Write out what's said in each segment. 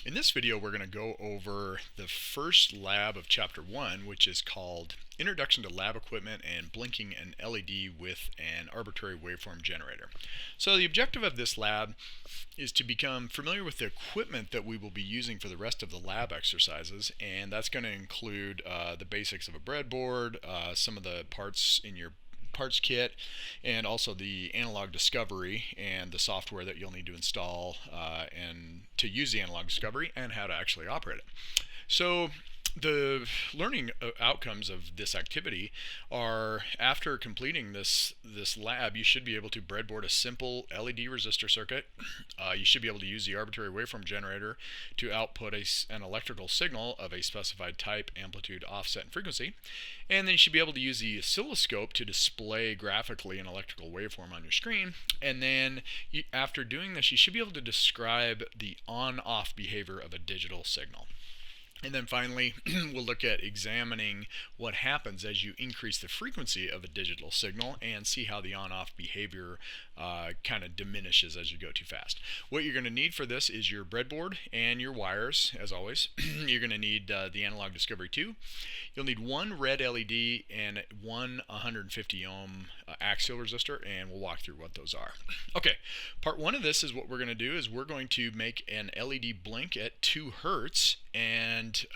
In this video, we're going to go over the first lab of Chapter 1, which is called Introduction to Lab Equipment and Blinking an LED with an Arbitrary Waveform Generator. So the objective of this lab is to become familiar with the equipment that we will be using for the rest of the lab exercises, and that's going to include the basics of a breadboard, some of the parts in your parts kit, and also the analog discovery and the software that you'll need to install and to use the analog discovery and how to actually operate it. So the learning outcomes of this activity are, after completing this lab, you should be able to breadboard a simple LED resistor circuit. You should be able to use the arbitrary waveform generator to output an electrical signal of a specified type, amplitude, offset, and frequency. And then you should be able to use the oscilloscope to display graphically an electrical waveform on your screen. And then after doing this, you should be able to describe the on-off behavior of a digital signal. And then finally, we'll look at examining what happens as you increase the frequency of a digital signal and see how the on-off behavior kind of diminishes as you go too fast. What you're going to need for this is your breadboard and your wires, as always. You're going to need the analog discovery 2. You'll need one red LED and one 150 ohm axial resistor, and we'll walk through what those are. Okay, part 1 of this is what we're going to do is we're going to make an LED blink at 2 hertz, and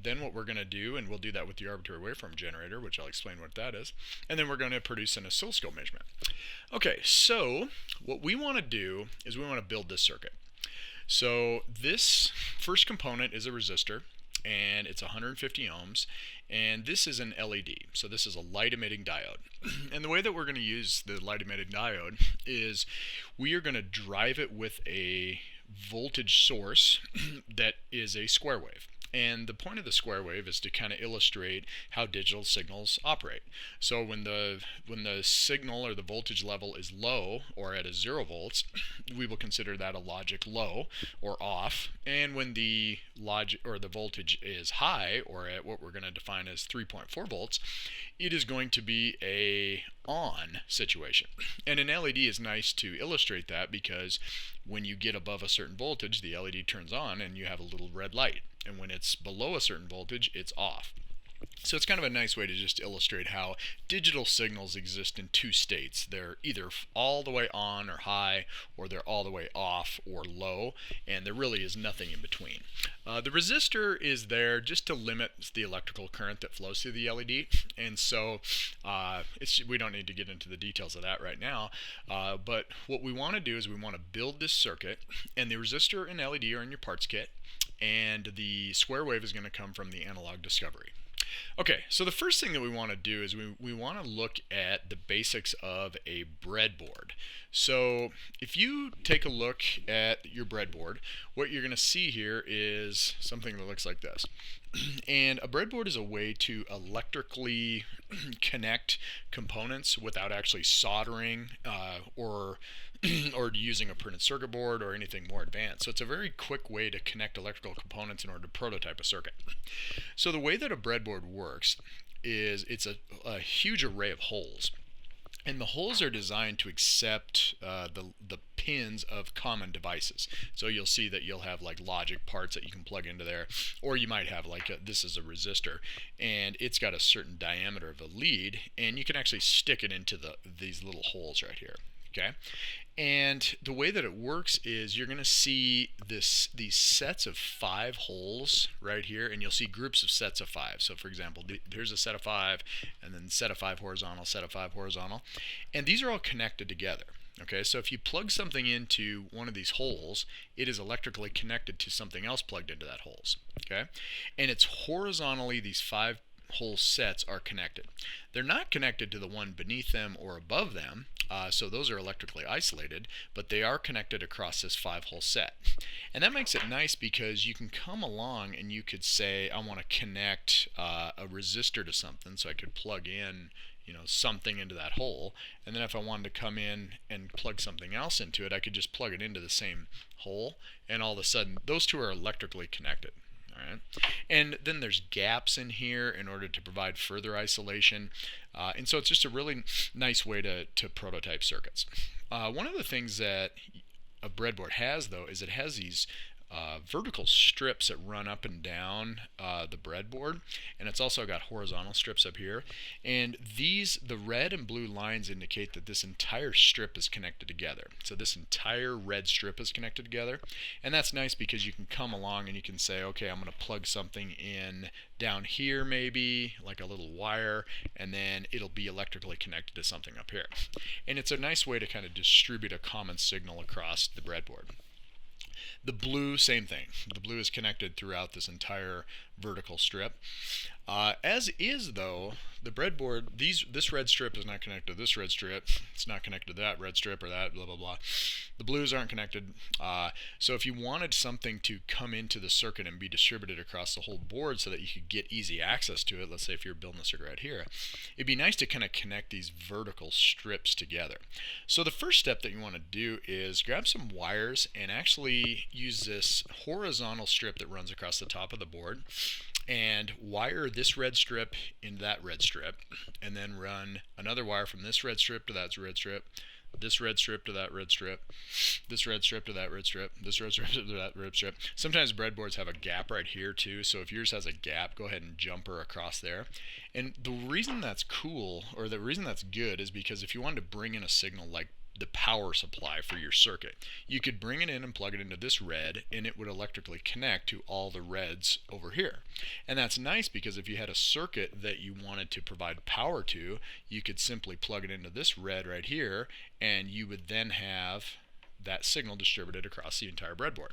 then what we're going to do, and we'll do that with the arbitrary waveform generator, which I'll explain what that is, and then we're going to produce an oscilloscope measurement. Okay, so what we want to do is we want to build this circuit. So this first component is a resistor, and it's 150 ohms, and this is an LED, so this is a light emitting diode. And the way that we're going to use the light emitting diode is we are going to drive it with a voltage source that is a square wave. And the point of the square wave is to kind of illustrate how digital signals operate. So when the signal or the voltage level is low or at a 0 volts, we will consider that a logic low or off. And when the logic or the voltage is high, or at what we're going to define as 3.4 volts, it is going to be a on situation. And an LED is nice to illustrate that because when you get above a certain voltage, the LED turns on and you have a little red light. And when it's below a certain voltage, it's off. So it's kind of a nice way to just illustrate how digital signals exist in 2 states. They're either all the way on or high, or they're all the way off or low, and there really is nothing in between. The resistor is there just to limit the electrical current that flows through the LED, and so we don't need to get into the details of that right now, but what we want to do is we want to build this circuit, and the resistor and LED are in your parts kit, and the square wave is going to come from the analog discovery. Okay, so the first thing that we want to do is we want to look at the basics of a breadboard. So if you take a look at your breadboard, what you're going to see here is something that looks like this. And a breadboard is a way to electrically connect components without actually soldering or using a printed circuit board or anything more advanced. So it's a very quick way to connect electrical components in order to prototype a circuit. So the way that a breadboard works is it's a huge array of holes. And the holes are designed to accept the pins of common devices. So you'll see that you'll have like logic parts that you can plug into there, or you might have like this is a resistor, and it's got a certain diameter of a lead, and you can actually stick it into these little holes right here. Okay, and the way that it works is you're going to see these sets of 5 holes right here, and you'll see groups of sets of 5. So for example, here's a set of 5, and then set of 5 horizontal, set of 5 horizontal, and these are all connected together. Okay, so if you plug something into one of these holes, it is electrically connected to something else plugged into that holes. Okay, and it's horizontally, these 5 hole sets are connected. They're not connected to the one beneath them or above them, so those are electrically isolated, but they are connected across this 5-hole set. And that makes it nice because you can come along and you could say, I want to connect a resistor to something, so I could plug in something into that hole, and then if I wanted to come in and plug something else into it, I could just plug it into the same hole, and all of a sudden those two are electrically connected. Alright, and then there's gaps in here in order to provide further isolation, and so it's just a really nice way to prototype circuits. One of the things that a breadboard has, though, is it has these vertical strips that run up and down the breadboard, and it's also got horizontal strips up here. And the red and blue lines indicate that this entire strip is connected together. So this entire red strip is connected together, and that's nice because you can come along and you can say, okay, I'm going to plug something in down here, maybe like a little wire, and then it'll be electrically connected to something up here. And it's a nice way to kind of distribute a common signal across the breadboard. The blue, same thing. The blue is connected throughout this entire vertical strip. As is, though, the breadboard, this red strip is not connected to this red strip. It's not connected to that red strip or that, blah, blah, blah. The blues aren't connected. So if you wanted something to come into the circuit and be distributed across the whole board so that you could get easy access to it, let's say if you're building a circuit right here, it'd be nice to kind of connect these vertical strips together. So the first step that you want to do is grab some wires and actually use this horizontal strip that runs across the top of the board and wire this red strip into that red strip, and then run another wire from this red strip to that red strip, this red strip to that red strip, this red strip to that red strip, this red strip to that red strip. Sometimes breadboards have a gap right here too, so if yours has a gap, go ahead and jumper across there. And the reason that's cool, or the reason that's good, is because if you wanted to bring in a signal like the power supply for your circuit, you could bring it in and plug it into this red, and it would electrically connect to all the reds over here. And that's nice because if you had a circuit that you wanted to provide power to, you could simply plug it into this red right here, and you would then have that signal distributed across the entire breadboard.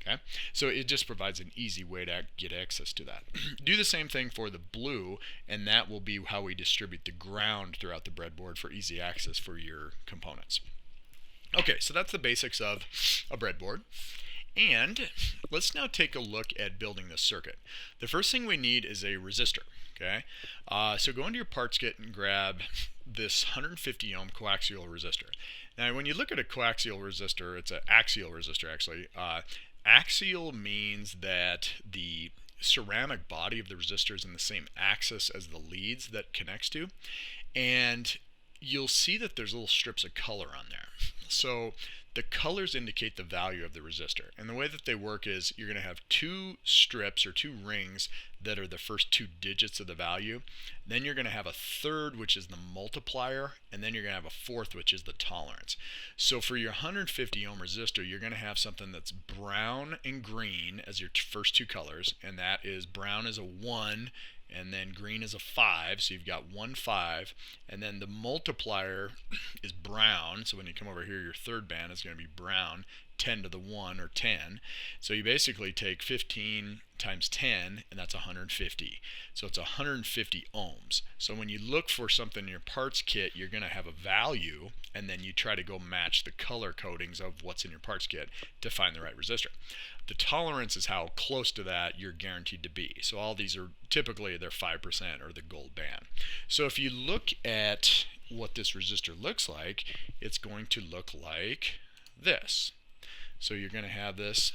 Okay? So it just provides an easy way to get access to that. Do the same thing for the blue, and that will be how we distribute the ground throughout the breadboard for easy access for your components. Okay, so that's the basics of a breadboard. And let's now take a look at building this circuit. The first thing we need is a resistor. Okay, so go into your parts kit and grab this 150 ohm coaxial resistor. Now, when you look at a coaxial resistor, it's an axial resistor actually. Axial means that the ceramic body of the resistor is in the same axis as the leads that connects to, and you'll see that there's little strips of color on there. So the colors indicate the value of the resistor, and the way that they work is you're going to have two strips or two rings that are the first two digits of the value. Then you're going to have a third, which is the multiplier, and then you're going to have a fourth, which is the tolerance. So for your 150 ohm resistor, you're going to have something that's brown and green as your first two colors, and that is brown is a 1 and then green is a 5, so you've got 1, 5, and then the multiplier is brown, so when you come over here, your third band is going to be brown, 10 to the 1 or 10. So you basically take 15 times 10, and that's 150. So it's 150 ohms. So when you look for something in your parts kit, you're going to have a value, and then you try to go match the color codings of what's in your parts kit to find the right resistor. The tolerance is how close to that you're guaranteed to be. So all these are typically they're 5% or the gold band. So if you look at what this resistor looks like, it's going to look like this. So you're going to have this,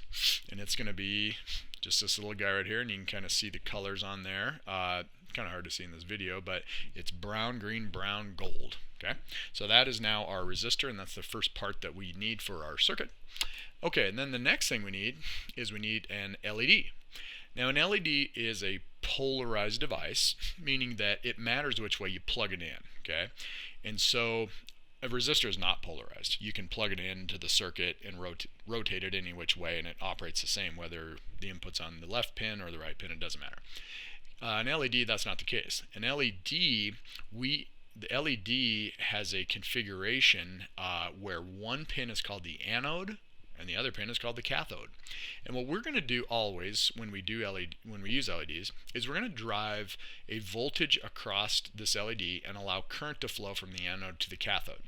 and it's going to be just this little guy right here, and you can kind of see the colors on there. Kind of hard to see in this video, but it's brown, green, brown, gold. Okay, so that is now our resistor, and that's the first part that we need for our circuit. Okay, and then the next thing we need is we need an LED. Now an LED is a polarized device, meaning that it matters which way you plug it in. Okay, and so a resistor is not polarized. You can plug it into the circuit and rotate it any which way, and it operates the same whether the input's on the left pin or the right pin. It doesn't matter. An LED, that's not the case. An LED, the LED has a configuration where one pin is called the anode and the other pin is called the cathode. And what we're going to do always when we use LEDs is we're going to drive a voltage across this LED and allow current to flow from the anode to the cathode.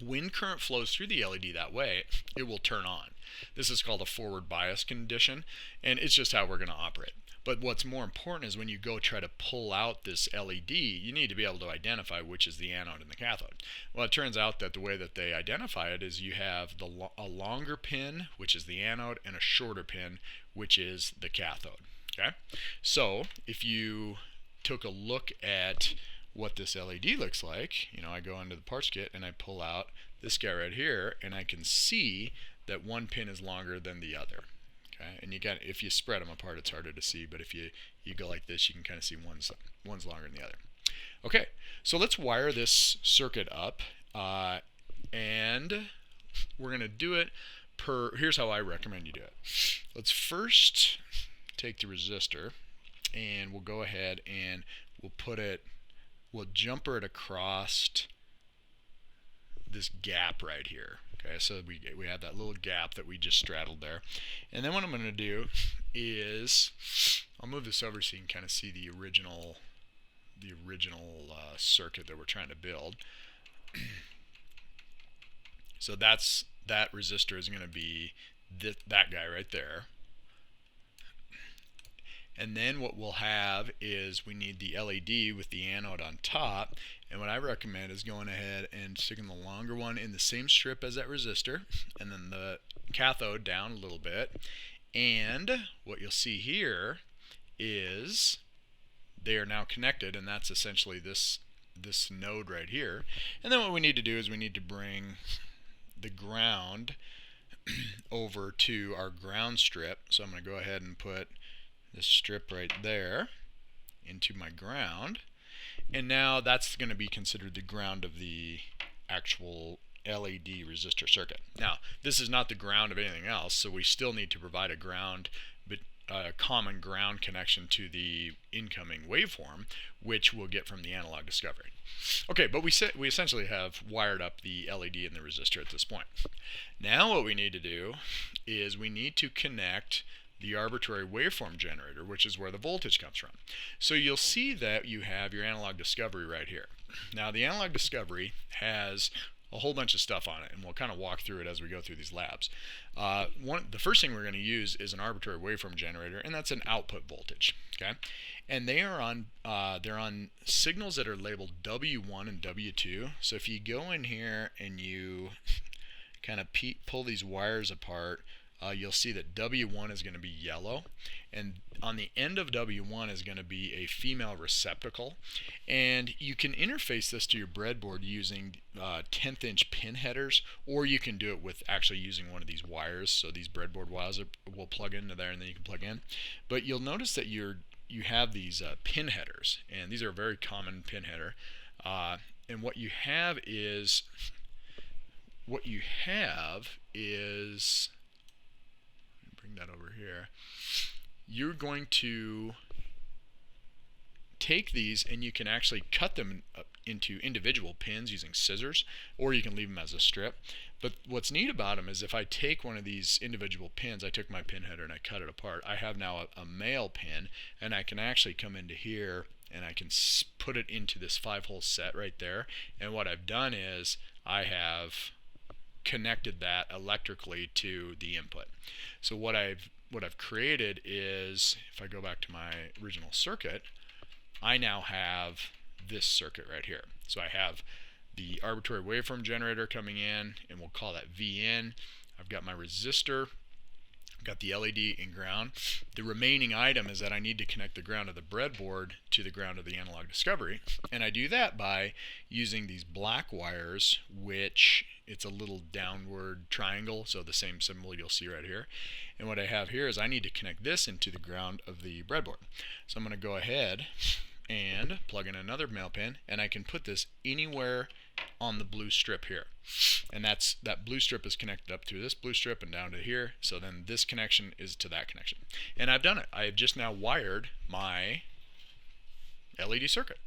When current flows through the LED that way, it will turn on. This is called a forward bias condition, and it's just how we're going to operate. But what's more important is when you go try to pull out this LED, you need to be able to identify which is the anode and the cathode. Well, it turns out that the way that they identify it is you have a longer pin, which is the anode, and a shorter pin, which is the cathode. Okay? So if you took a look at what this LED looks like, I go into the parts kit and I pull out this guy right here, and I can see that one pin is longer than the other. And if you spread them apart, it's harder to see, but if you go like this, you can kind of see one's longer than the other. Okay, so let's wire this circuit up, and we're going to do it here's how I recommend you do it. Let's first take the resistor, and we'll go ahead and we'll jumper it across this gap right here. Okay, so we have that little gap that we just straddled there. And then what I'm going to do is, I'll move this over so you can kind of see the original circuit that we're trying to build. So that resistor is going to be that guy right there. And then what we'll have is we need the LED with the anode on top. And what I recommend is going ahead and sticking the longer one in the same strip as that resistor, and then the cathode down a little bit. And what you'll see here is they are now connected, and that's essentially this node right here. And then what we need to do is we need to bring the ground over to our ground strip. So I'm going to go ahead and put this strip right there into my ground, and now that's going to be considered the ground of the actual LED resistor circuit. Now, this is not the ground of anything else, so we still need to provide a common ground connection to the incoming waveform, which we'll get from the analog discovery. Okay, but we essentially have wired up the LED and the resistor at this point. Now what we need to do is we need to connect the arbitrary waveform generator, which is where the voltage comes from. So you'll see that you have your analog discovery right here. Now the analog discovery has a whole bunch of stuff on it, and we'll kind of walk through it as we go through these labs. The first thing we're going to use is an arbitrary waveform generator, and that's an output voltage. Okay, and they're on signals that are labeled W1 and W2. So if you go in here and you kind of pull these wires apart, you'll see that W1 is going to be yellow, and on the end of W1 is going to be a female receptacle, and you can interface this to your breadboard using 1/10 inch pin headers, or you can do it with actually using one of these wires. So these breadboard wires will plug into there, and then you can plug in. But you'll notice that you have these pin headers, and these are a very common pin header, and what you have is bring that over here. You're going to take these, and you can actually cut them into individual pins using scissors, or you can leave them as a strip. But what's neat about them is if I take one of these individual pins, I took my pin header and I cut it apart, I have now a male pin, and I can actually come into here and I can put it into this 5-hole set right there. And what I've done is I have connected that electrically to the input. So what I've created is, if I go back to my original circuit, I now have this circuit right here. So I have the arbitrary waveform generator coming in, and we'll call that VN. I've got my resistor, I've got the LED and ground. The remaining item is that I need to connect the ground of the breadboard to the ground of the analog discovery, and I do that by using these black wires, which it's a little downward triangle, so the same symbol you'll see right here. And what I have here is I need to connect this into the ground of the breadboard. So I'm going to go ahead and plug in another male pin, and I can put this anywhere on the blue strip here. And that blue strip is connected up to this blue strip and down to here, so then this connection is to that connection. And I've done it. I have just now wired my LED circuit.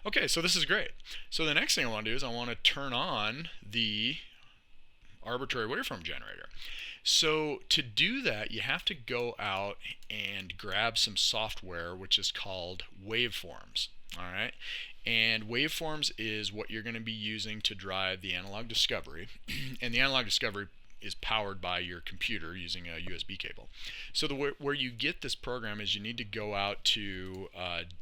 Okay, so this is great. So the next thing I want to do is I want to turn on the arbitrary waveform generator. So to do that, you have to go out and grab some software which is called waveforms. All right, and waveforms is what you're going to be using to drive the analog discovery, and the analog discovery is powered by your computer using a USB cable. So where you get this program is you need to go out to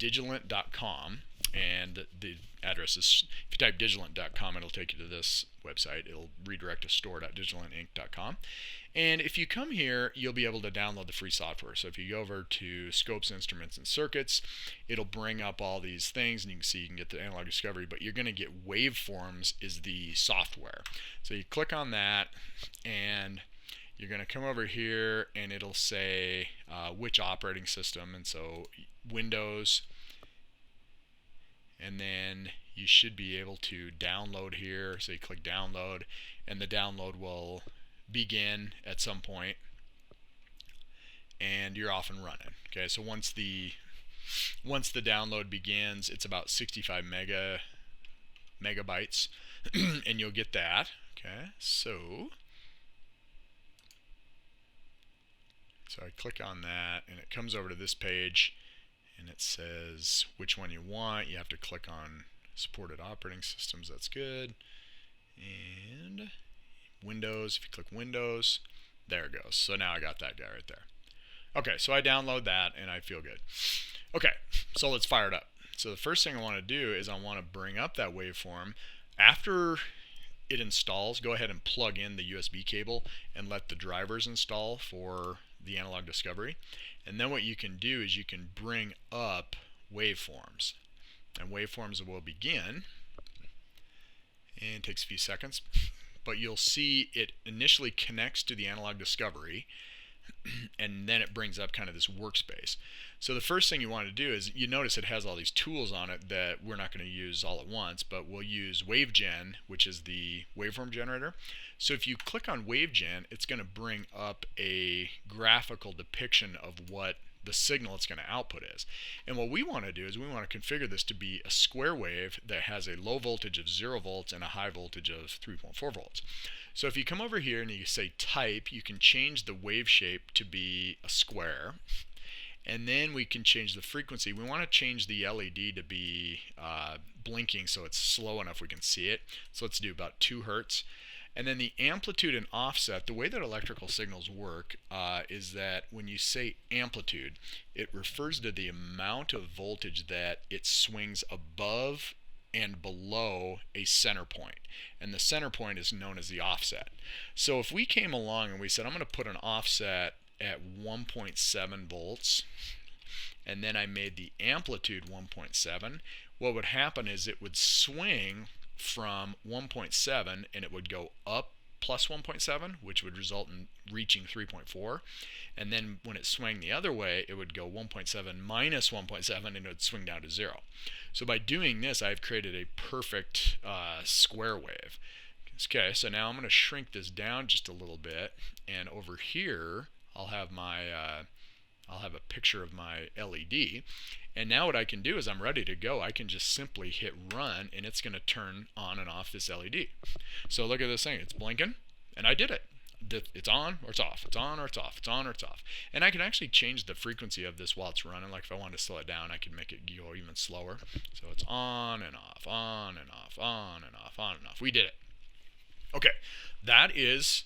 digilent.com, and the address is, if you type digilent.com, it'll take you to this website. It'll redirect to store.digilentinc.com. And if you come here, you'll be able to download the free software. So if you go over to Scopes, Instruments, and Circuits, it'll bring up all these things, and you can see you can get the analog discovery, but you're going to get Waveforms is the software. So you click on that, and you're going to come over here and it'll say which operating system, and so Windows, and then you should be able to download here. So you click download, and the download will begin at some point, and you're off and running. Okay, so once the download begins, it's about 65 megabytes, and you'll get that. Okay, so I click on that, and it comes over to this page, and it says which one you want. You have to click on supported operating systems. That's good. And Windows, if you click Windows, there it goes. So now I got that guy right there. Okay, so I download that, and I feel good. Okay, so let's fire it up. So the first thing I want to do is I want to bring up that waveform. After it installs, go ahead and plug in the USB cable and let the drivers install for the analog discovery. And then what you can do is you can bring up waveforms. And waveforms will begin, and it takes a few seconds, but you'll see it initially connects to the analog discovery, and then it brings up kind of this workspace. So the first thing you want to do is, you notice it has all these tools on it that we're not going to use all at once, but we'll use WaveGen, which is the waveform generator. So if you click on WaveGen, it's going to bring up a graphical depiction of what the signal it's going to output is. And what we want to do is we want to configure this to be a square wave that has a low voltage of 0 volts and a high voltage of 3.4 volts. So if you come over here and you say type, you can change the wave shape to be a square. And then we can change the frequency. We want to change the LED to be blinking so it's slow enough we can see it. So let's do about 2 hertz. And then the amplitude and offset, the way that electrical signals work is that when you say amplitude, it refers to the amount of voltage that it swings above and below a center point. And the center point is known as the offset. So if we came along and we said, I'm going to put an offset at 1.7 volts, and then I made the amplitude 1.7, what would happen is it would swing from 1.7 and it would go up plus 1.7, which would result in reaching 3.4. And then when it swung the other way, it would go 1.7 minus 1.7 and it would swing down to 0. So by doing this, I've created a perfect square wave. Okay, so now I'm going to shrink this down just a little bit, and over here I'll have my I'll have a picture of my LED. And now what I can do is I'm ready to go. I can just simply hit run, and it's going to turn on and off this LED. So look at this thing. It's blinking, and I did it. It's on or it's off. It's on or it's off. It's on or it's off. And I can actually change the frequency of this while it's running. Like if I wanted to slow it down, I could make it go even slower. So it's on and off, on and off, on and off, on and off. We did it. Okay, that is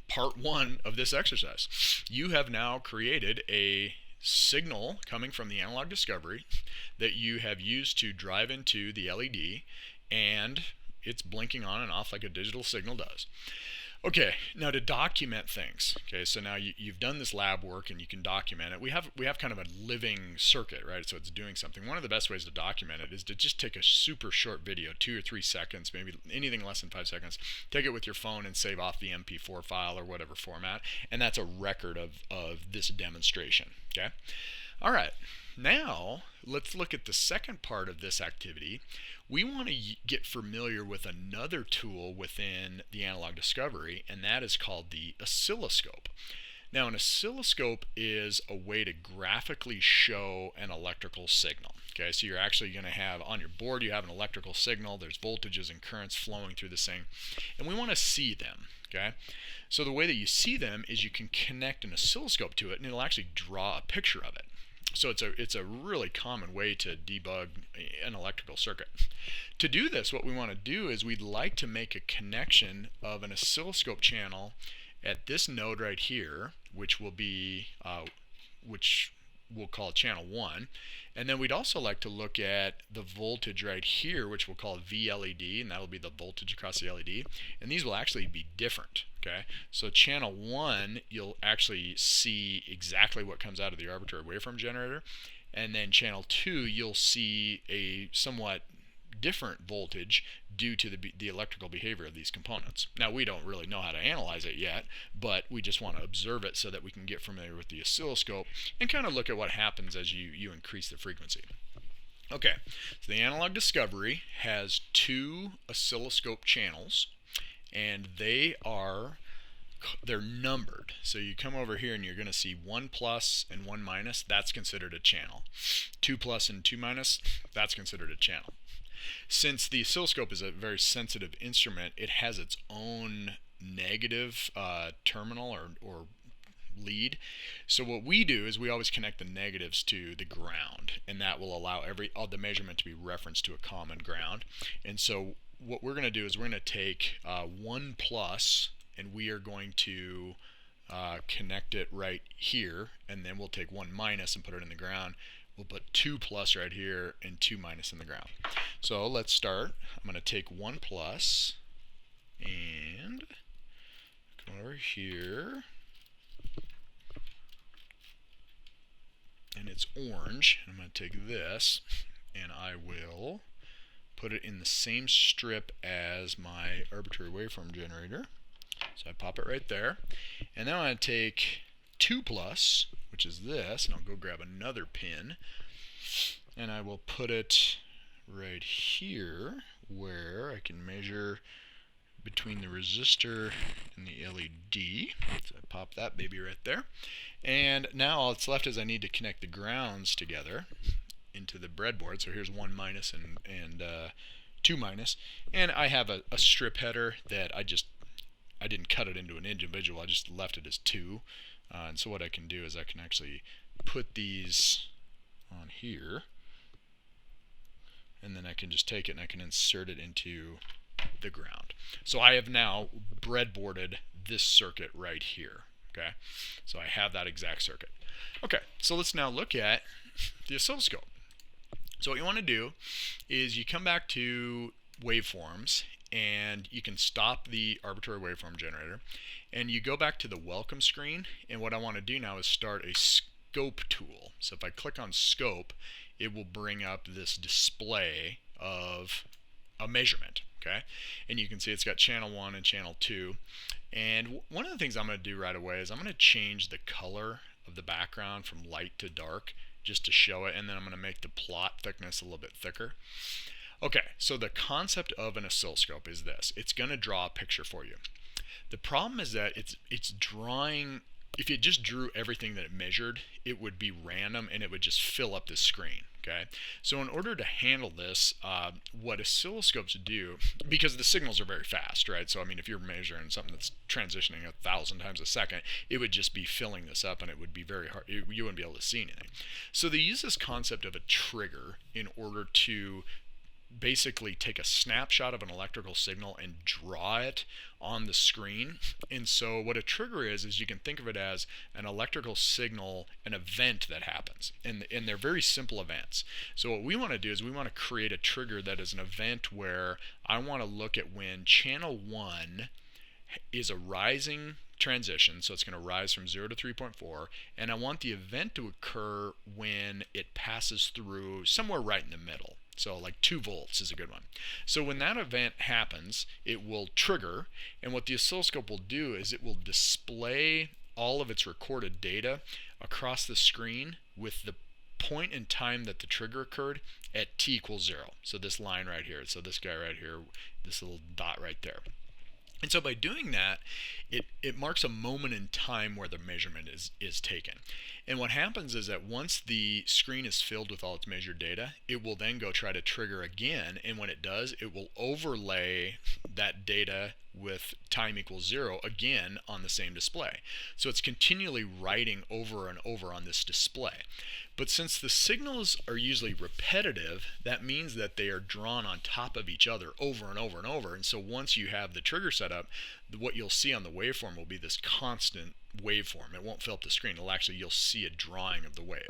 part 1 of this exercise. You have now created a signal coming from the analog discovery that you have used to drive into the LED, and it's blinking on and off like a digital signal does. Okay, now to document things. Okay, so now you've done this lab work and you can document it. We have kind of a living circuit, right? So it's doing something. One of the best ways to document it is to just take a super short video, 2 or 3 seconds, maybe anything less than 5 seconds. Take it with your phone and save off the MP4 file or whatever format, and that's a record of this demonstration. Okay, all right. Now let's look at the second part of this activity. We want to get familiar with another tool within the analog discovery, and that is called the oscilloscope. Now an oscilloscope is a way to graphically show an electrical signal. Okay, so you're actually going to have on your board, you have an electrical signal, there's voltages and currents flowing through this thing, and we want to see them. Okay, so the way that you see them is you can connect an oscilloscope to it, and it'll actually draw a picture of it. So it's a really common way to debug an electrical circuit. To do this, what we want to do is we'd like to make a connection of an oscilloscope channel at this node right here, which will be which we'll call channel 1. And then we'd also like to look at the voltage right here, which we'll call VLED, and that'll be the voltage across the LED. And these will actually be different. Okay, so channel 1, you'll actually see exactly what comes out of the arbitrary waveform generator, and then channel 2, you'll see a somewhat different voltage due to the electrical behavior of these components. Now, we don't really know how to analyze it yet, but we just want to observe it so that we can get familiar with the oscilloscope and kind of look at what happens as you increase the frequency. Okay, so the analog discovery has two oscilloscope channels, and they're numbered. So you come over here and you're going to see 1 plus and 1 minus. That's considered a channel. 2 plus and 2 minus, that's considered a channel. Since the oscilloscope is a very sensitive instrument, it has its own negative terminal or lead. So what we do is we always connect the negatives to the ground, and that will allow the measurement to be referenced to a common ground. And so what we're going to do is we're going to take 1 plus, and we are going to connect it right here, and then we'll take 1 minus and put it in the ground. We'll put 2 plus right here and 2 minus in the ground. So let's start. I'm going to take 1 plus and come over here, and it's orange. I'm going to take this and I will put it in the same strip as my arbitrary waveform generator. So I pop it right there, and then I'm going to take 2 plus, which is this, and I'll go grab another pin, and I will put it right here where I can measure between the resistor and the LED. So I pop that baby right there, and now all that's left is I need to connect the grounds together into the breadboard. So here's 1 minus and 2 minus, and I have a strip header that I didn't cut it into an individual, I just left it as 2. And so what I can do is I can actually put these on here, and then I can just take it and I can insert it into the ground. So I have now breadboarded this circuit right here. Okay, so I have that exact circuit. Okay, so let's now look at the oscilloscope. So what you want to do is you come back to waveforms, and you can stop the arbitrary waveform generator, and you go back to the welcome screen, and what I want to do now is start a scope tool. So if I click on scope, it will bring up this display of a measurement, okay? And you can see it's got channel 1 and channel 2, and one of the things I'm going to do right away is I'm going to change the color of the background from light to dark just to show it, and then I'm going to make the plot thickness a little bit thicker. Okay, so the concept of an oscilloscope is this. It's going to draw a picture for you. The problem is that it's drawing, if it just drew everything that it measured, it would be random and it would just fill up the screen. Okay, so in order to handle this, what oscilloscopes do, because the signals are very fast, right? So I mean, if you're measuring something that's transitioning 1,000 times a second, it would just be filling this up, and it would be very hard. You wouldn't be able to see anything. So they use this concept of a trigger in order to basically take a snapshot of an electrical signal and draw it on the screen. And so what a trigger is you can think of it as an electrical signal, an event that happens, and they're very simple events. So what we want to do is we want to create a trigger that is an event where I want to look at when channel 1 is a rising transition, so it's going to rise from 0 to 3.4, and I want the event to occur when it passes through somewhere right in the middle. So like 2 volts is a good one. So when that event happens, it will trigger, and what the oscilloscope will do is it will display all of its recorded data across the screen with the point in time that the trigger occurred at t equals 0. So this line right here, so this guy right here, this little dot right there. And so by doing that, it marks a moment in time where the measurement is taken. And what happens is that once the screen is filled with all its measured data, it will then go try to trigger again, and when it does, it will overlay that data with time equals 0 again on the same display. So it's continually writing over and over on this display. But since the signals are usually repetitive, that means that they are drawn on top of each other over and over and over. And so once you have the trigger set up, what you'll see on the waveform will be this constant waveform. It won't fill up the screen. You'll see a drawing of the wave.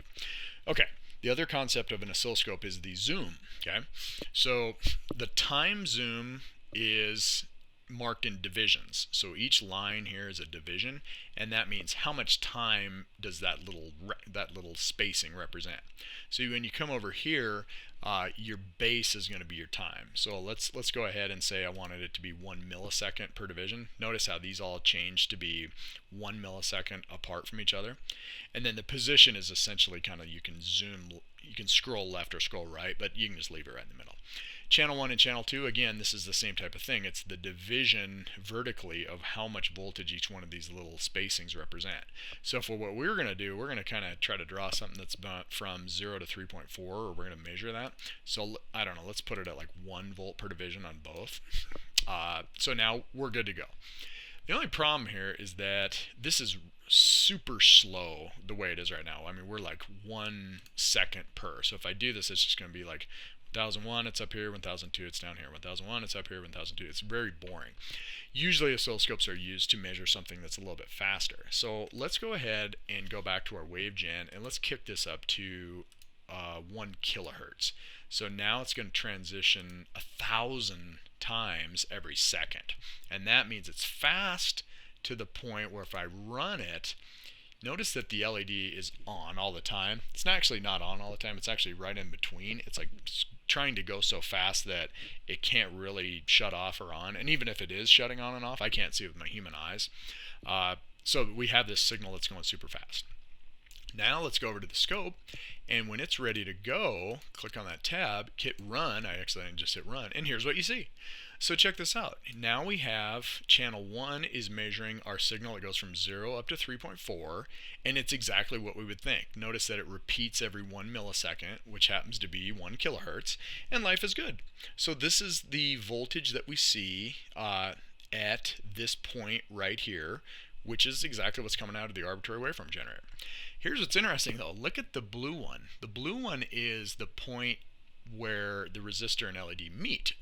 Okay, the other concept of an oscilloscope is the zoom. Okay, so the time zoom is marked in divisions. So each line here is a division, and that means how much time does that that little spacing represent. So when you come over here, your base is going to be your time. So let's go ahead and say I wanted it to be 1 millisecond per division. Notice how these all change to be 1 millisecond apart from each other. And then the position is essentially kind of, you can scroll left or scroll right, but you can just leave it right in the middle. Channel 1 and channel 2, again, this is the same type of thing. It's the division vertically of how much voltage each one of these little spacings represent. So for what we're going to do, we're going to kind of try to draw something that's from 0 to 3.4, or we're going to measure that. So I don't know, let's put it at like 1 volt per division on both. So now we're good to go. The only problem here is that this is super slow the way it is right now. I mean, we're like 1 second per. So if I do this, it's just going to be like 1001, it's up here, 1002, it's down here, 1001, it's up here, 1002. It's very boring. Usually oscilloscopes are used to measure something that's a little bit faster. So let's go ahead and go back to our wave gen, and let's kick this up to 1 kilohertz. So now it's going to transition 1,000 times every second. And that means it's fast to the point where if I run it, notice that the LED is on all the time. It's actually not on all the time. It's actually right in between. It's like trying to go so fast that it can't really shut off or on. And even if it is shutting on and off, I can't see it with my human eyes. So we have this signal that's going super fast. Now let's go over to the scope, and when it's ready to go, click on that tab, hit run. I accidentally just hit run, and here's what you see. So check this out. Now we have channel 1 is measuring our signal. It goes from 0 up to 3.4, and it's exactly what we would think. Notice that it repeats every 1 millisecond, which happens to be 1 kilohertz, and life is good. So this is the voltage that we see at this point right here, which is exactly what's coming out of the arbitrary waveform generator. Here's what's interesting though. Look at the blue one. The blue one is the point where the resistor and LED meet.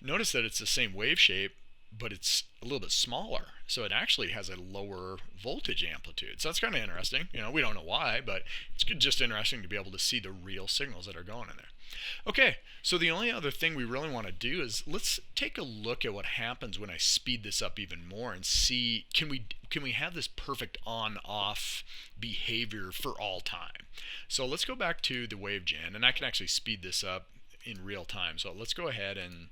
Notice that it's the same wave shape, but it's a little bit smaller. So it actually has a lower voltage amplitude. So that's kind of interesting. You know, we don't know why, but it's just interesting to be able to see the real signals that are going in there. Okay, so the only other thing we really want to do is let's take a look at what happens when I speed this up even more and see, can we have this perfect on-off behavior for all time? So let's go back to the wave gen, and I can actually speed this up in real time. So let's go ahead and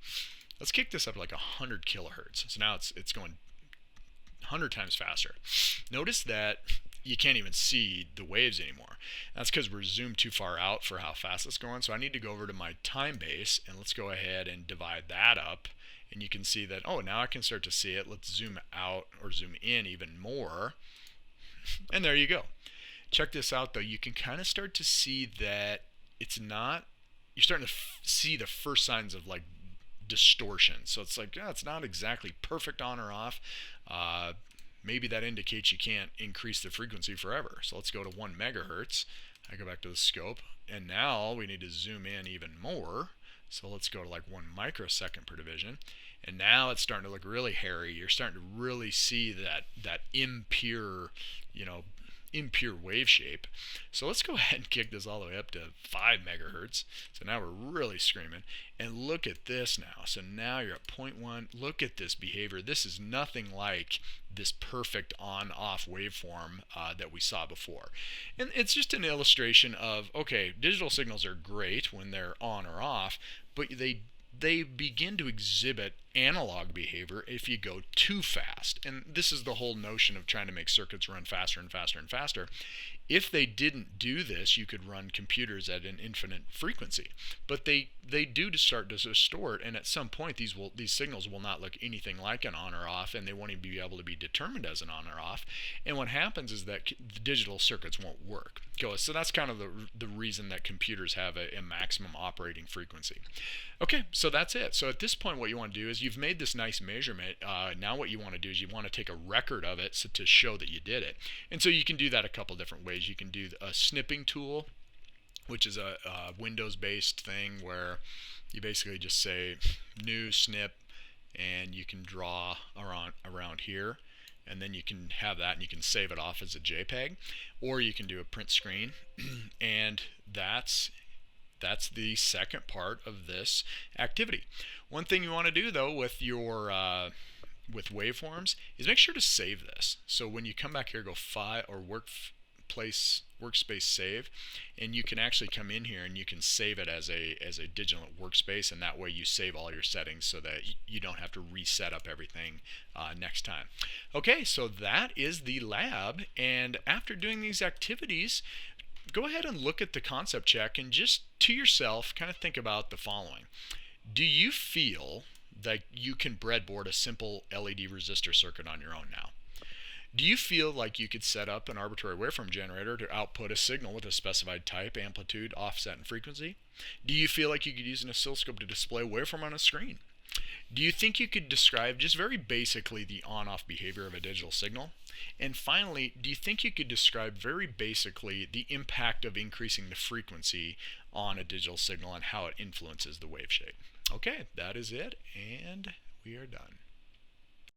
let's kick this up like 100 kilohertz. So now it's going 100 times faster. Notice that you can't even see the waves anymore. That's because we're zoomed too far out for how fast it's going. So I need to go over to my time base, and let's go ahead and divide that up. And you can see that, oh, now I can start to see it. Let's zoom out or zoom in even more. And there you go. Check this out though. You can kind of start to see that it's not, you're starting to see the first signs of like distortion. So it's like, yeah, it's not exactly perfect on or off. Maybe that indicates you can't increase the frequency forever. So let's go to 1 megahertz. I go back to the scope, and now we need to zoom in even more. So let's go to like 1 microsecond per division. And now it's starting to look really hairy. You're starting to really see that impure, impure wave shape. So let's go ahead and kick this all the way up to 5 megahertz. So now we're really screaming. And look at this now. So now you're at 0.1. Look at this behavior. This is nothing like this perfect on-off waveform that we saw before. And it's just an illustration of, okay, digital signals are great when they're on or off, but they begin to exhibit analog behavior if you go too fast. And this is the whole notion of trying to make circuits run faster and faster and faster. If they didn't do this, you could run computers at an infinite frequency. But they do start to distort, and at some point these signals will not look anything like an on or off, and they won't even be able to be determined as an on or off. And what happens is that the digital circuits won't work. So that's kind of the reason that computers have a maximum operating frequency. Okay, so that's it. So at this point what you want to do is you've made this nice measurement. Now what you want to do is you want to take a record of it to show that you did it. And so you can do that a couple different ways. You can do a snipping tool, which is a Windows-based thing where you basically just say new snip, and you can draw around here, and then you can have that and you can save it off as a JPEG, or you can do a print screen, and that's the second part of this activity. One thing you want to do though with your with waveforms is make sure to save this. So when you come back here, go File or workspace save, and you can actually come in here and you can save it as a digital workspace, and that way you save all your settings so that you don't have to reset up everything next time. Okay, so that is the lab, and after doing these activities, go ahead and look at the concept check and just to yourself kind of think about the following. Do you feel that you can breadboard a simple LED resistor circuit on your own now? Do you feel like you could set up an arbitrary waveform generator to output a signal with a specified type, amplitude, offset, and frequency? Do you feel like you could use an oscilloscope to display a waveform on a screen? Do you think you could describe just very basically the on-off behavior of a digital signal? And finally, do you think you could describe very basically the impact of increasing the frequency on a digital signal and how it influences the wave shape? Okay, that is it, and we are done.